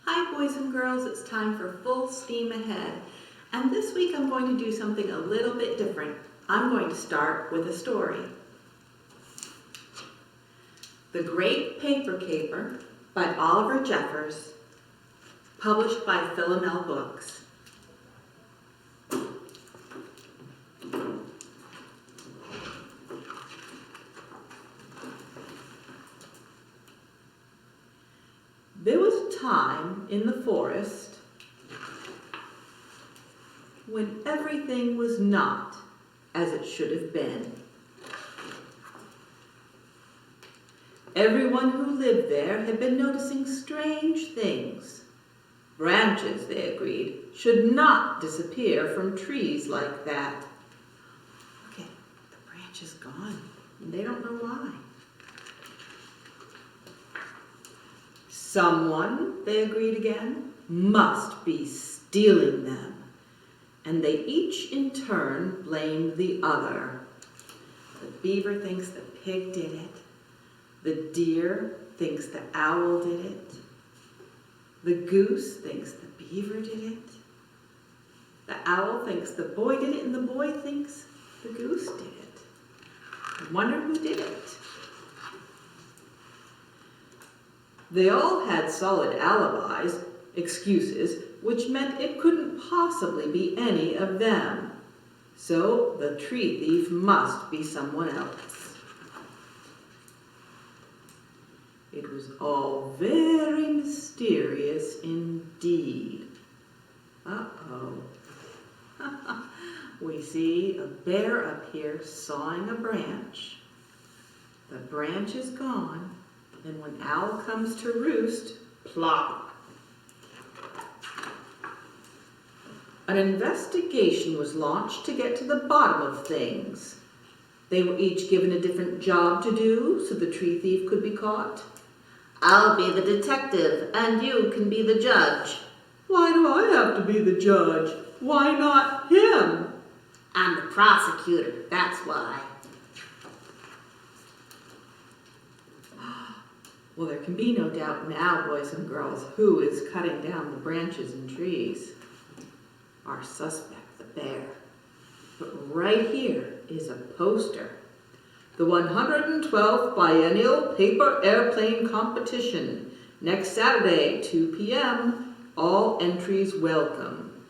Hi boys and girls, it's time for full steam ahead. And this week I'm going to do something a little bit different. I'm going to start with a story. The Great Paper Caper by Oliver Jeffers, published by Philomel Books. There was a time in the forest when everything was not as it should have been. Everyone who lived there had been noticing strange things. Branches, they agreed, should not disappear from trees like that. Okay, the branch is gone, and they don't know why. Someone, they agreed again, must be stealing them. And they each in turn blamed the other. The beaver thinks the pig did it. The deer thinks the owl did it. The goose thinks the beaver did it. The owl thinks the boy did it, and the boy thinks the goose did it. I wonder who did it. They all had solid alibis, excuses, which meant it couldn't possibly be any of them. So the tree thief must be someone else. It was all very mysterious indeed. Uh-oh. We see a bear up here sawing a branch. The branch is gone. And when owl comes to roost, plop. An investigation was launched to get to the bottom of things. They were each given a different job to do so the tree thief could be caught. I'll be the detective, and you can be the judge. Why do I have to be the judge? Why not him? I'm the prosecutor, that's why. Well, there can be no doubt now, boys and girls, who is cutting down the branches and trees. Our suspect, the bear. But right here is a poster. The 112th Biennial Paper Airplane Competition. Next Saturday, 2 p.m. All entries welcome.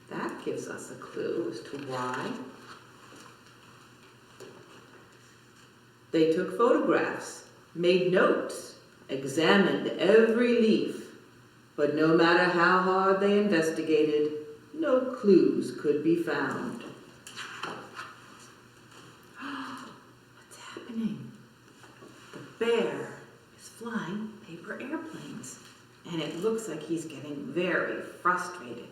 That gives us a clue as to why. They took photographs, made notes, examined every leaf, but no matter how hard they investigated, no clues could be found. What's happening? The bear is flying paper airplanes, and it looks like he's getting very frustrated.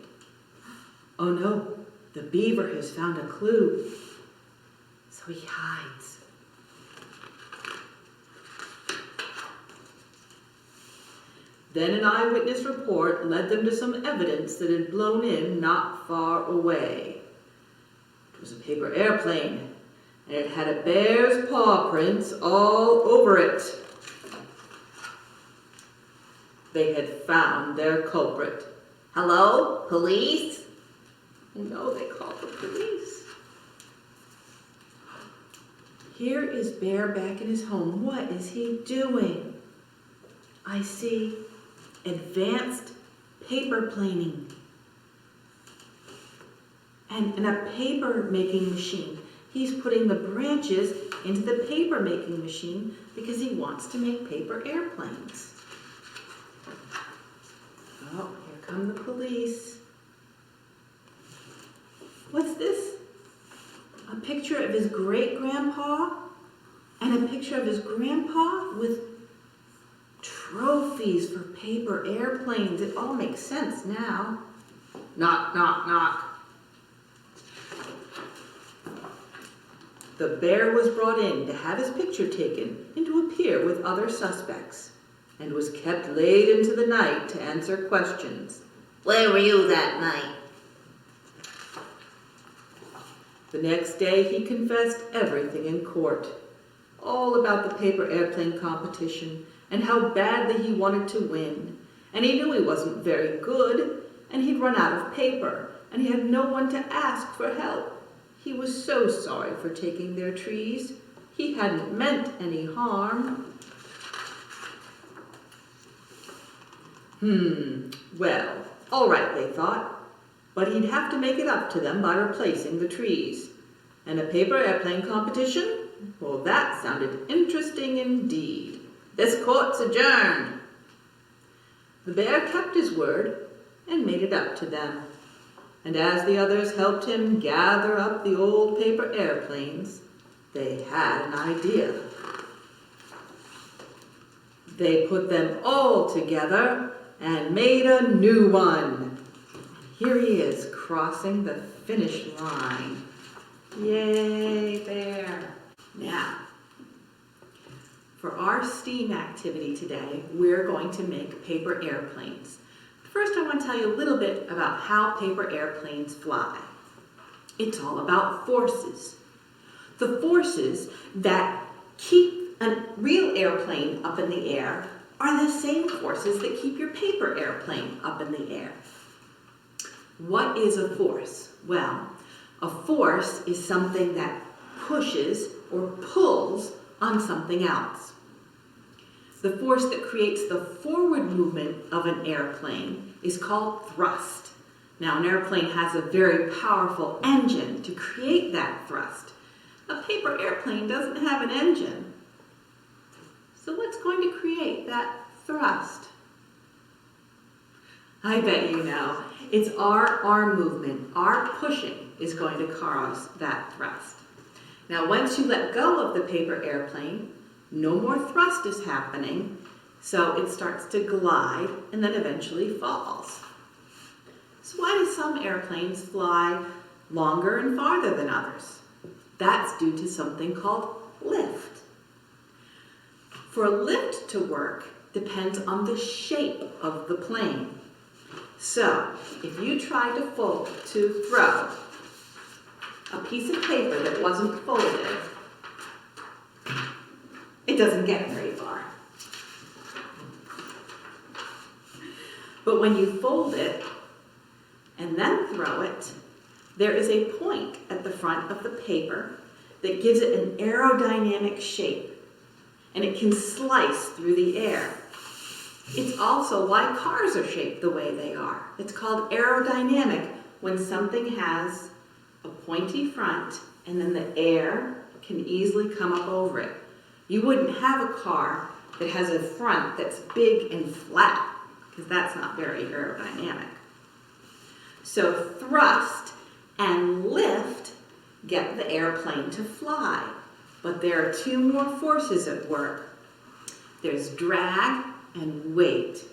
Oh no, the beaver has found a clue, so he hides. Then an eyewitness report led them to some evidence that had blown in not far away. It was a paper airplane, and it had a bear's paw prints all over it. They had found their culprit. Hello, police? No, they called the police. Here is Bear back in his home. What is he doing? I see advanced paper planing and a paper making machine. He's putting the branches into the paper making machine because he wants to make paper airplanes. Oh, here come the police. What's this? A picture of his great-grandpa and a picture of his grandpa with trophies for paper airplanes. It all makes sense now. Knock, knock, knock. The bear was brought in to have his picture taken and to appear with other suspects, and was kept late into the night to answer questions. Where were you that night? The next day he confessed everything in court, all about the paper airplane competition and how badly he wanted to win, and he knew he wasn't very good, and he'd run out of paper, and he had no one to ask for help. He was so sorry for taking their trees. He hadn't meant any harm. Well, all right, they thought, but he'd have to make it up to them by replacing the trees. And a paper airplane competition? Well, that sounded interesting indeed. This court's adjourned. The bear kept his word and made it up to them. And as the others helped him gather up the old paper airplanes, they had an idea. They put them all together and made a new one. Here he is crossing the finish line. Yay, bear. Now, for our STEAM activity today, we're going to make paper airplanes. First, I want to tell you a little bit about how paper airplanes fly. It's all about forces. The forces that keep a real airplane up in the air are the same forces that keep your paper airplane up in the air. What is a force? Well, a force is something that pushes or pulls on something else. The force that creates the forward movement of an airplane is called thrust. Now, an airplane has a very powerful engine to create that thrust. A paper airplane doesn't have an engine. So what's going to create that thrust? I bet you know. It's our arm movement. Our pushing is going to cause that thrust. Now, once you let go of the paper airplane, no more thrust is happening, so it starts to glide and then eventually falls. So why do some airplanes fly longer and farther than others? That's due to something called lift. For a lift to work depends on the shape of the plane. So, if you try to throw a piece of paper that wasn't folded, it doesn't get very far. But when you fold it and then throw it, there is a point at the front of the paper that gives it an aerodynamic shape, and it can slice through the air. It's also why cars are shaped the way they are. It's called aerodynamic when something has a pointy front and then the air can easily come up over it. You wouldn't have a car that has a front that's big and flat, because that's not very aerodynamic. So thrust and lift get the airplane to fly. But there are two more forces at work. There's drag and weight.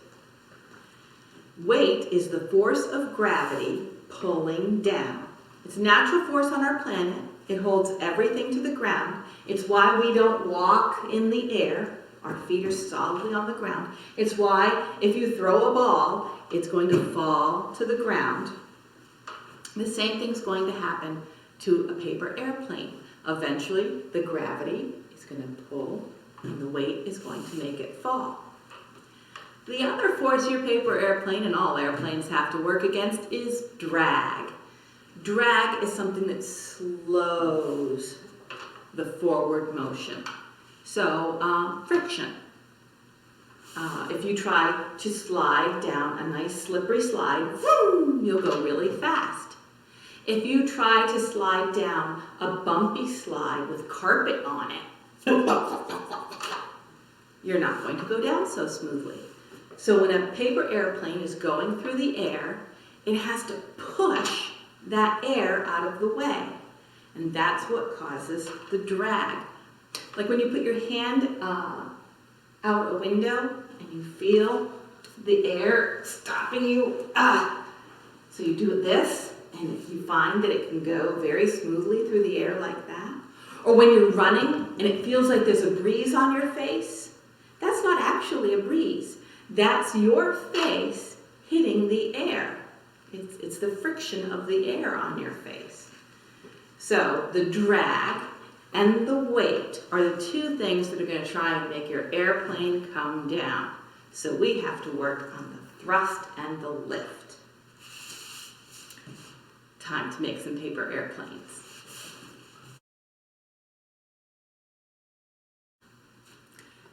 Weight is the force of gravity pulling down. It's a natural force on our planet. It holds everything to the ground. It's why we don't walk in the air. Our feet are solidly on the ground. It's why if you throw a ball, it's going to fall to the ground. The same thing's going to happen to a paper airplane. Eventually, the gravity is going to pull and the weight is going to make it fall. The other force your paper airplane and all airplanes have to work against is drag. Drag is something that slows the forward motion. So, friction. If you try to slide down a nice slippery slide, vroom, you'll go really fast. If you try to slide down a bumpy slide with carpet on it, you're not going to go down so smoothly. So when a paper airplane is going through the air, it has to push that air out of the way. And that's what causes the drag. Like when you put your hand out a window and you feel the air stopping you. So you do this, and you find that it can go very smoothly through the air like that. Or when you're running and it feels like there's a breeze on your face, that's not actually a breeze. That's your face hitting the air. It's the friction of the air on your face. So the drag and the weight are the two things that are going to try and make your airplane come down. So we have to work on the thrust and the lift. Time to make some paper airplanes.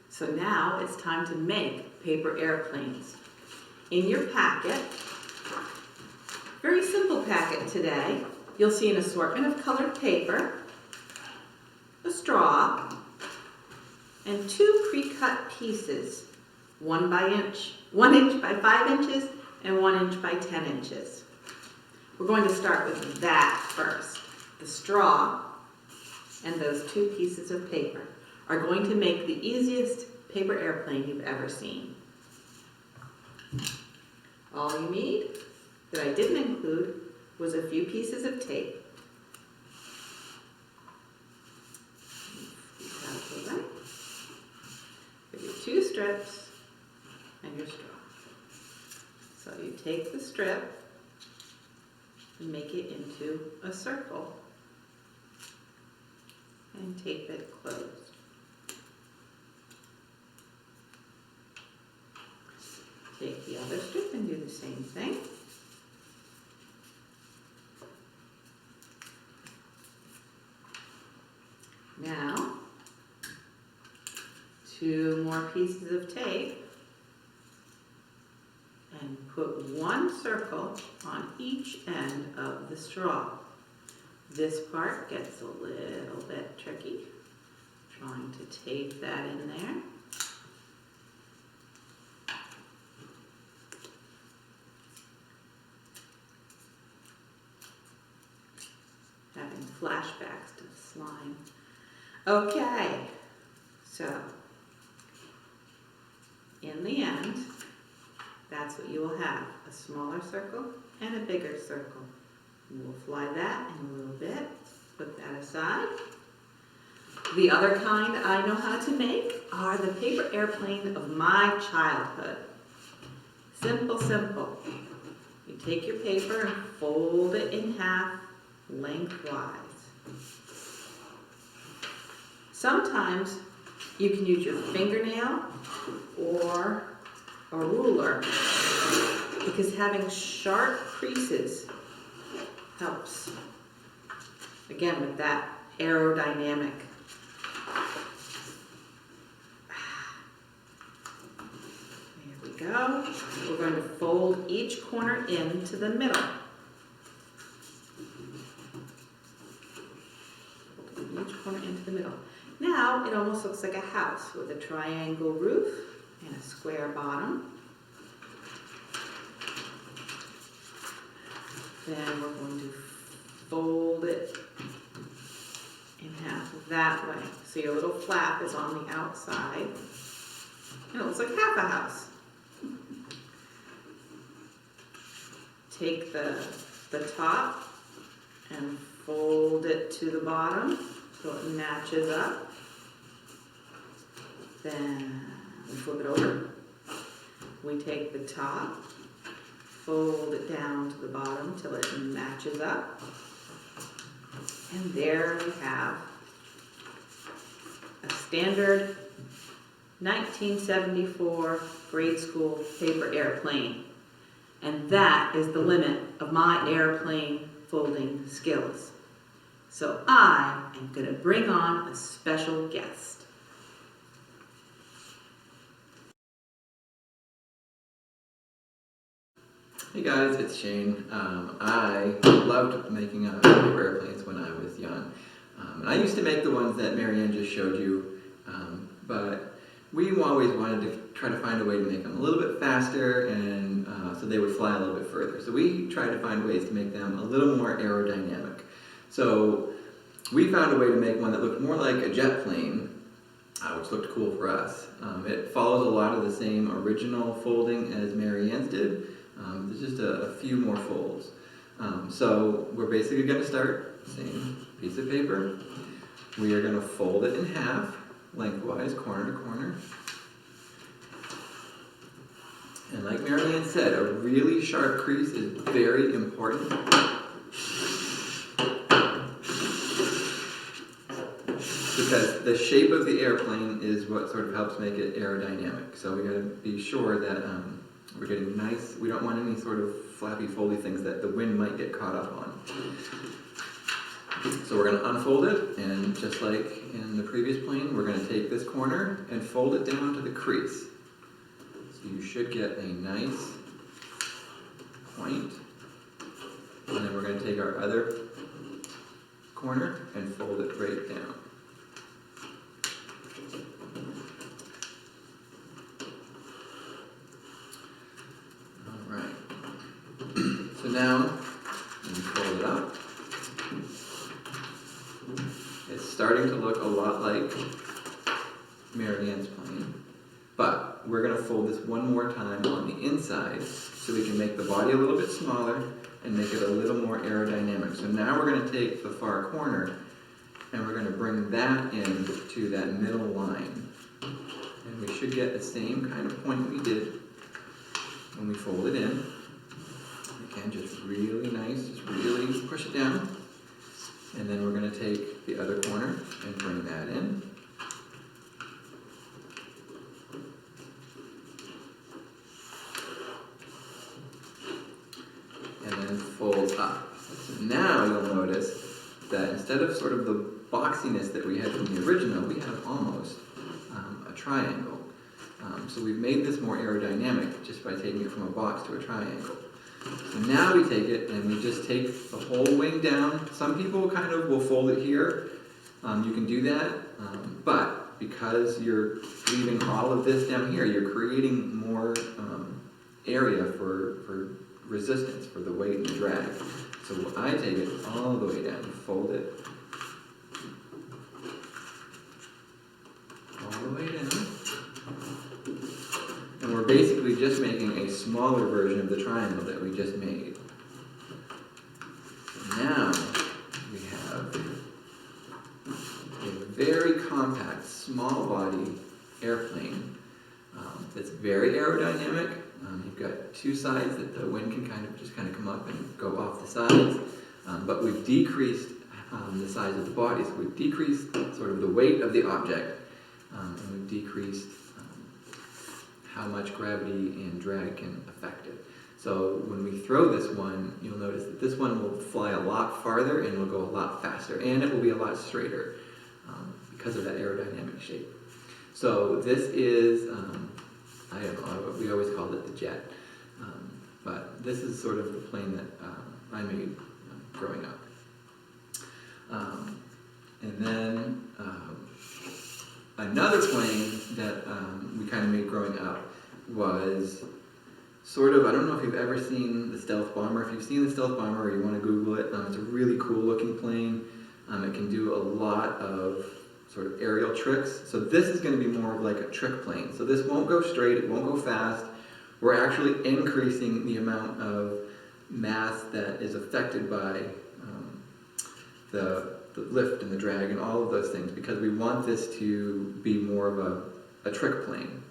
So now it's time to make paper airplanes. In your packet, very simple packet today, you'll see an assortment of colored paper, a straw, and 2 pre-cut pieces, 1 inch by 5 inches and 1 inch by 10 inches. We're going to start with that first. The straw and those 2 pieces of paper are going to make the easiest paper airplane you've ever seen. All you need, that I didn't include, was a few pieces of tape. Give you 2 strips and your straw. So you take the strip and make it into a circle and tape it closed. Take the other strip and do the same thing. Now, 2 more pieces of tape and put 1 circle on each end of the straw. This part gets a little bit tricky, trying to tape that in there. Having flashbacks to slime. Okay, so in the end, that's what you will have, a smaller circle and a bigger circle. We'll fly that in a little bit, put that aside. The other kind I know how to make are the paper airplane of my childhood. Simple, simple. You take your paper and fold it in half lengthwise. Sometimes you can use your fingernail or a ruler because having sharp creases helps. Again, with that aerodynamic. There we go. We're going to fold each corner into the middle. Each corner into the middle. Now it almost looks like a house with a triangle roof and a square bottom. Then we're going to fold it in half that way. So your little flap is on the outside. And it looks like half a house. Take the top and fold it to the bottom so it matches up. Then we flip it over. We take the top, fold it down to the bottom till it matches up. And there we have a standard 1974 grade school paper airplane. And that is the limit of my airplane folding skills. So I am going to bring on a special guest. Hey guys, it's Shane. I loved making paper airplanes when I was young. And I used to make the ones that Maryann just showed you, but we always wanted to try to find a way to make them a little bit faster and so they would fly a little bit further. So we tried to find ways to make them a little more aerodynamic. So we found a way to make one that looked more like a jet plane, which looked cool for us. It follows a lot of the same original folding as Maryann's did. There's just a few more folds. So we're basically going to start, same piece of paper. We are going to fold it in half, lengthwise, corner to corner. And like Maryann said, a really sharp crease is very important. Because the shape of the airplane is what sort of helps make it aerodynamic. So we got to be sure that We're getting nice, we don't want any sort of flappy foldy things that the wind might get caught up on. So we're going to unfold it, and just like in the previous plane, we're going to take this corner and fold it down to the crease. So you should get a nice point, and then we're going to take our other corner and fold it right down. All right. So now, when you fold it up, it's starting to look a lot like Maryann's plane, but we're going to fold this one more time on the inside so we can make the body a little bit smaller and make it a little more aerodynamic. So now we're going to take the far corner and we're going to bring that in to that middle line. And we should get the same kind of point we did when we fold it in. Again, just really nice, just really push it down. And then we're going to take the other corner and bring that in. And then fold up. So now you'll notice that instead of sort of the boxiness that we had from the original, we have almost a triangle. So we've made this more aerodynamic just by taking it from a box to a triangle. So now we take it and we just take the whole wing down. Some people kind of will fold it here. You can do that, but because you're leaving all of this down here, you're creating more area for resistance, for the weight and the drag. So I take it all the way down, fold it all the way down. And we're basically just making a smaller version of the triangle that we just made. So now we have a very compact, small body airplane that's very aerodynamic. You've got two sides that the wind can kind of come up and go off the sides. But we've decreased the size of the body. So we've decreased sort of the weight of the object. And we've decreased how much gravity and drag can affect it. So when we throw this one, you'll notice that this one will fly a lot farther and will go a lot faster, and it will be a lot straighter because of that aerodynamic shape. So this is, I don't know, we always called it the jet, but this is sort of the plane that I made growing up. And then another plane that we kind of made growing up was sort of, I don't know if you've ever seen the Stealth Bomber. If you've seen the Stealth Bomber or you want to Google it, it's a really cool looking plane. It can do a lot of sort of aerial tricks. So this is going to be more of like a trick plane. So this won't go straight, it won't go fast. We're actually increasing the amount of mass that is affected by the lift and the drag and all of those things, because we want this to be more of a trick plane.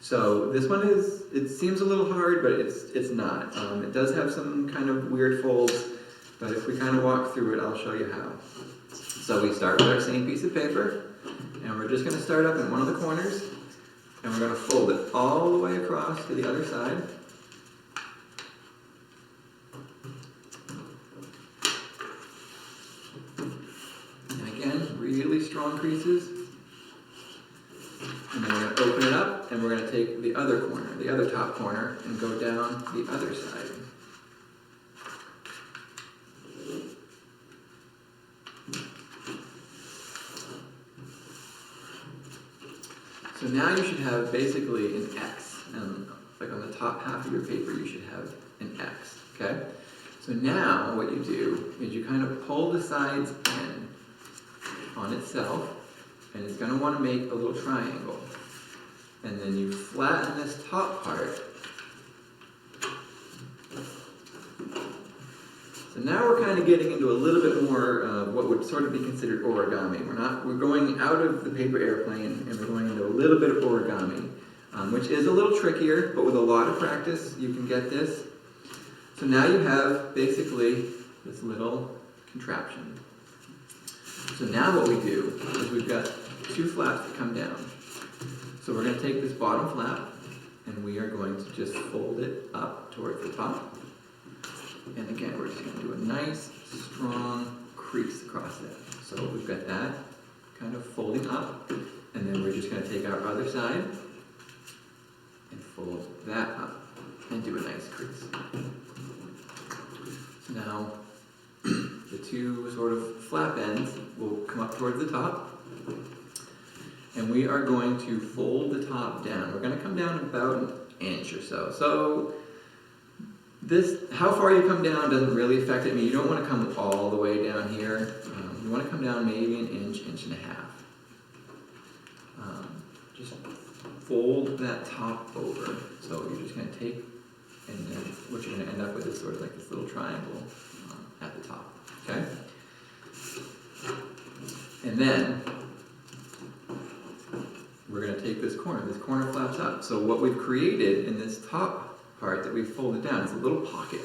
So this one is, it seems a little hard, but it's not. It does have some kind of weird folds, but if we kind of walk through it, I'll show you how. So we start with our same piece of paper, and we're just going to start up in one of the corners, and we're going to fold it all the way across to the other side. Really strong creases. And then we're going to open it up and we're going to take the other corner, the other top corner, and go down the other side. So now you should have basically an X. And like on the top half of your paper you should have an X. Okay? So now what you do is you kind of pull the sides in on itself, and it's going to want to make a little triangle. And then you flatten this top part. So now we're kind of getting into a little bit more of what would sort of be considered origami. We're going out of the paper airplane and we're going into a little bit of origami, which is a little trickier, but with a lot of practice you can get this. So now you have basically this little contraption. So now what we do is we've got two flaps that come down. So we're going to take this bottom flap and we are going to just fold it up towards the top. And again, we're just going to do a nice, strong crease across it. So we've got that kind of folding up, and then we're just going to take our other side and fold that up and do a nice crease. So now the two sort of flap ends will come up towards the top, and we are going to fold the top down. We're going to come down about an inch or so. So this, how far you come down doesn't really affect it. I mean, you don't want to come all the way down here. You want to come down maybe an inch, inch and a half. Just fold that top over. So you're just going to take, and then what you're going to end up with is sort of like this little triangle at the top. Okay? And then we're going to take this corner. This corner flaps up. So what we've created in this top part that we've folded down is a little pocket.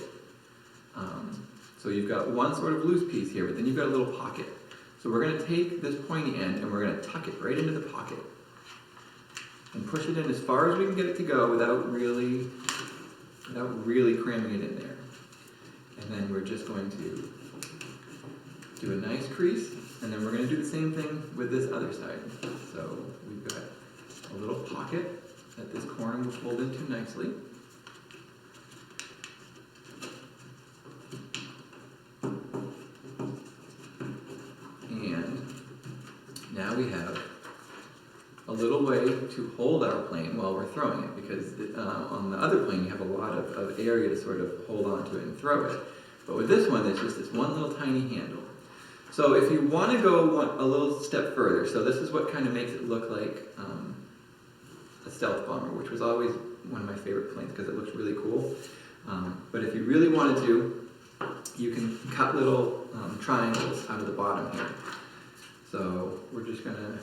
So you've got one sort of loose piece here, but then you've got a little pocket. So we're going to take this pointy end and we're going to tuck it right into the pocket and push it in as far as we can get it to go without really cramming it in there. And then we're just going to do a nice crease, and then we're going to do the same thing with this other side. So we've got a little pocket that this corner will fold into nicely. And now we have a little way to hold our plane while we're throwing it, because on the other plane you have a lot of area to sort of hold on to it and throw it. But with this one, there's just this one little tiny handle. So if you want to go a little step further, so this is what kind of makes it look like a stealth bomber, which was always one of my favorite planes because it looks really cool. But if you really wanted to, you can cut little triangles out of the bottom here. So we're just going to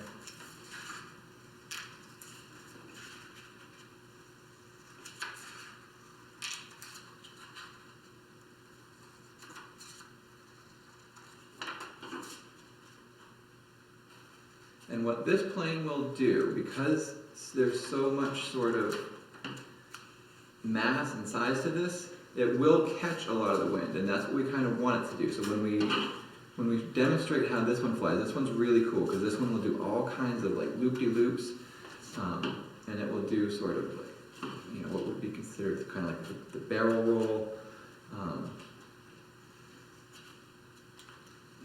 And what this plane will do, because there's so much sort of mass and size to this, it will catch a lot of the wind, and that's what we kind of want it to do. So when we demonstrate how this one flies, this one's really cool because this one will do all kinds of like loop-de-loops, and it will do sort of like, you know, what would be considered kind of like the barrel roll.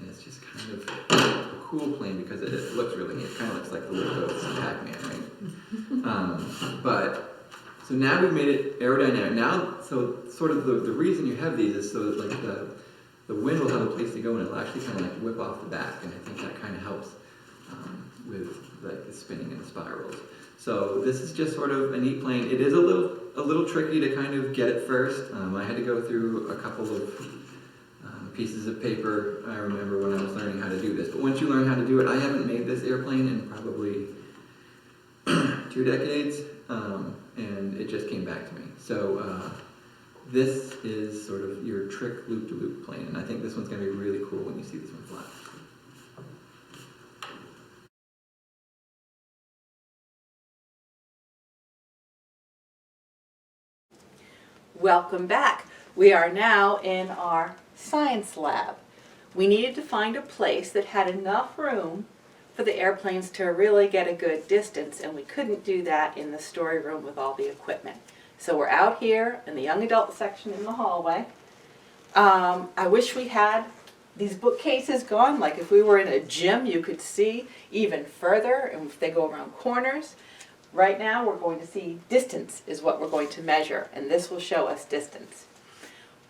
And it's just kind of a cool plane because it looks really neat. It kind of looks like the look of Pac-Man, right? But so now we've made it aerodynamic. Now, so sort of the reason you have these is so that like the wind will have a place to go and it'll actually kind of like whip off the back, and I think that kind of helps with like the spinning and the spirals. So this is just sort of a neat plane. It is a little tricky to kind of get it first. I had to go through a couple of pieces of paper, I remember when I was learning how to do this. But once you learn how to do it, I haven't made this airplane in probably 2 decades, and it just came back to me. So this is sort of your trick loop-to-loop plane, and I think this one's going to be really cool when you see this one fly. Welcome back. We are now in our science lab. We needed to find a place that had enough room for the airplanes to really get a good distance, and we couldn't do that in the story room with all the equipment. So we're out here in the young adult section in the hallway. I wish we had these bookcases gone, like if we were in a gym you could see even further, and if they go around corners. Right now we're going to see distance is what we're going to measure, and this will show us distance.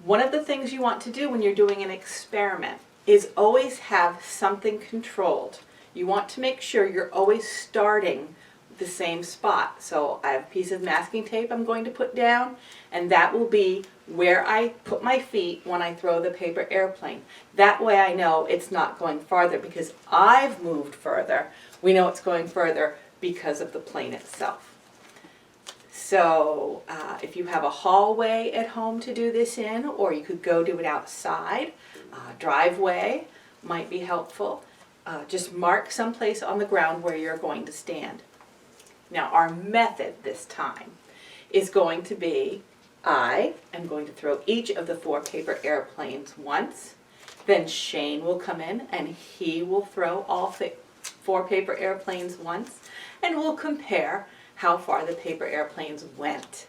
One of the things you want to do when you're doing an experiment is always have something controlled. You want to make sure you're always starting the same spot. So I have a piece of masking tape I'm going to put down, and that will be where I put my feet when I throw the paper airplane. That way I know it's not going farther because I've moved further. We know it's going further because of the plane itself. So if you have a hallway at home to do this in, or you could go do it outside, driveway might be helpful. Just mark someplace on the ground where you're going to stand. Now our method this time is going to be, I am going to throw each of the 4 paper airplanes once. Then Shane will come in and he will throw all 4 paper airplanes once. And we'll compare how far the paper airplanes went.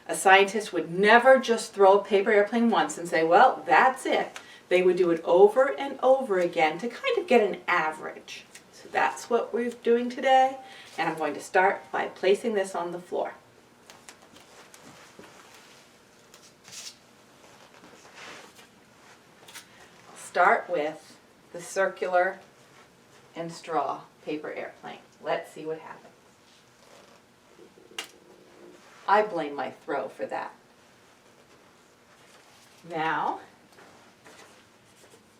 A scientist would never just throw a paper airplane once and say, well, that's it. They would do it over and over again to kind of get an average. So that's what we're doing today. And I'm going to start by placing this on the floor. I'll start with the circular and straw paper airplane. Let's see what happens. I blame my throw for that. Now,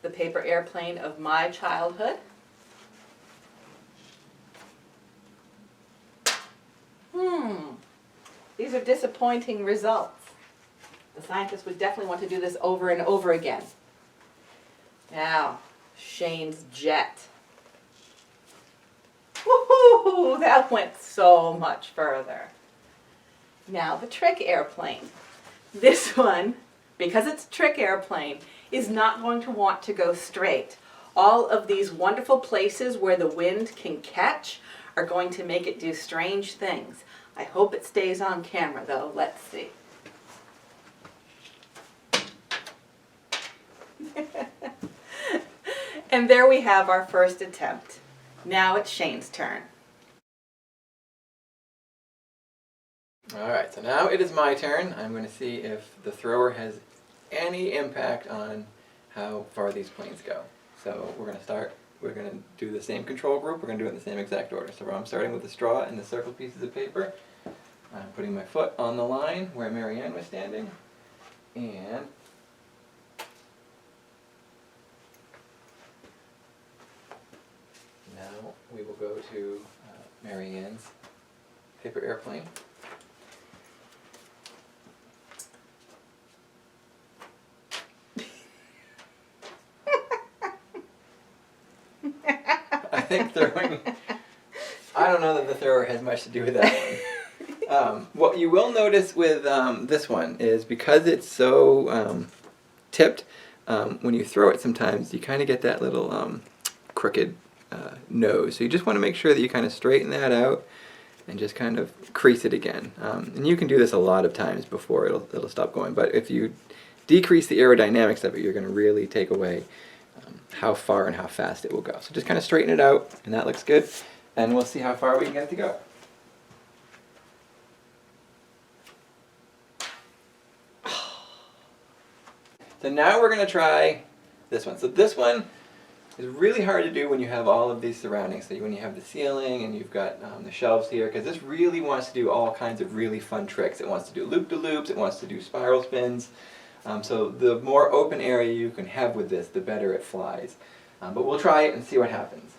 the paper airplane of my childhood. These are disappointing results. The scientists would definitely want to do this over and over again. Now, Shane's jet. Woohoo! That went so much further. Now the trick airplane. This one, because it's a trick airplane, is not going to want to go straight. All of these wonderful places where the wind can catch are going to make it do strange things. I hope it stays on camera though. Let's see. And there we have our first attempt. Now it's Shane's turn. Alright, so now it is my turn. I'm going to see if the thrower has any impact on how far these planes go. So we're going to start, we're going to do the same control group, we're going to do it in the same exact order. So I'm starting with the straw and the circle pieces of paper. I'm putting my foot on the line where Maryann was standing. And now we will go to Maryann's paper airplane. I think throwing, I don't know that the thrower has much to do with that one. What you will notice with this one is because it's so tipped, when you throw it sometimes you kind of get that little crooked nose. So you just want to make sure that you kind of straighten that out and just kind of crease it again. And you can do this a lot of times before it'll stop going. But if you decrease the aerodynamics of it, you're going to really take away how far and how fast it will go. So just kind of straighten it out, and that looks good. And we'll see how far we can get it to go. So now we're going to try this one. So this one is really hard to do when you have all of these surroundings. So when you have the ceiling and you've got the shelves here, because this really wants to do all kinds of really fun tricks. It wants to do loop-de-loops, it wants to do spiral spins. So the more open area you can have with this, the better it flies. But we'll try it and see what happens.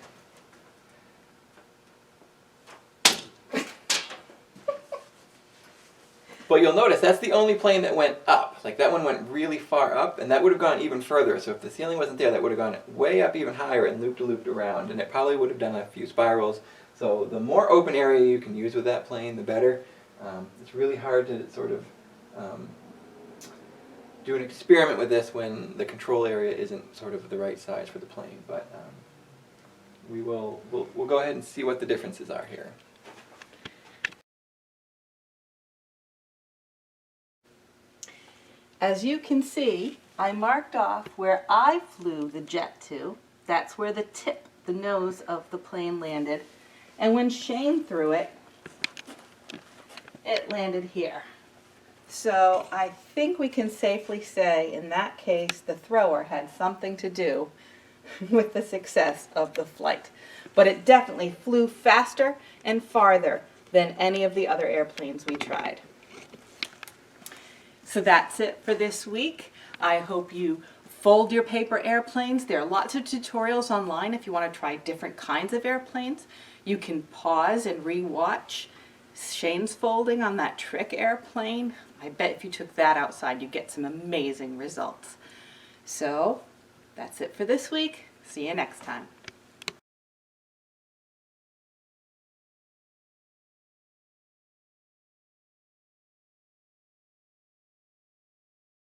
But you'll notice that's the only plane that went up. Like that one went really far up, and that would have gone even further. So if the ceiling wasn't there, that would have gone way up even higher and looped around. And it probably would have done a few spirals. So the more open area you can use with that plane, the better. It's really hard to sort of do an experiment with this when the control area isn't sort of the right size for the plane. But we'll go ahead and see what the differences are here. As you can see, I marked off where I flew the jet to. That's where the tip, the nose of the plane landed. And when Shane threw it, it landed here. So I think we can safely say, in that case, the thrower had something to do with the success of the flight. But it definitely flew faster and farther than any of the other airplanes we tried. So that's it for this week. I hope you fold your paper airplanes. There are lots of tutorials online if you want to try different kinds of airplanes. You can pause and re-watch Shane's folding on that trick airplane. I bet if you took that outside you'd get some amazing results. So that's it for this week. See you next time.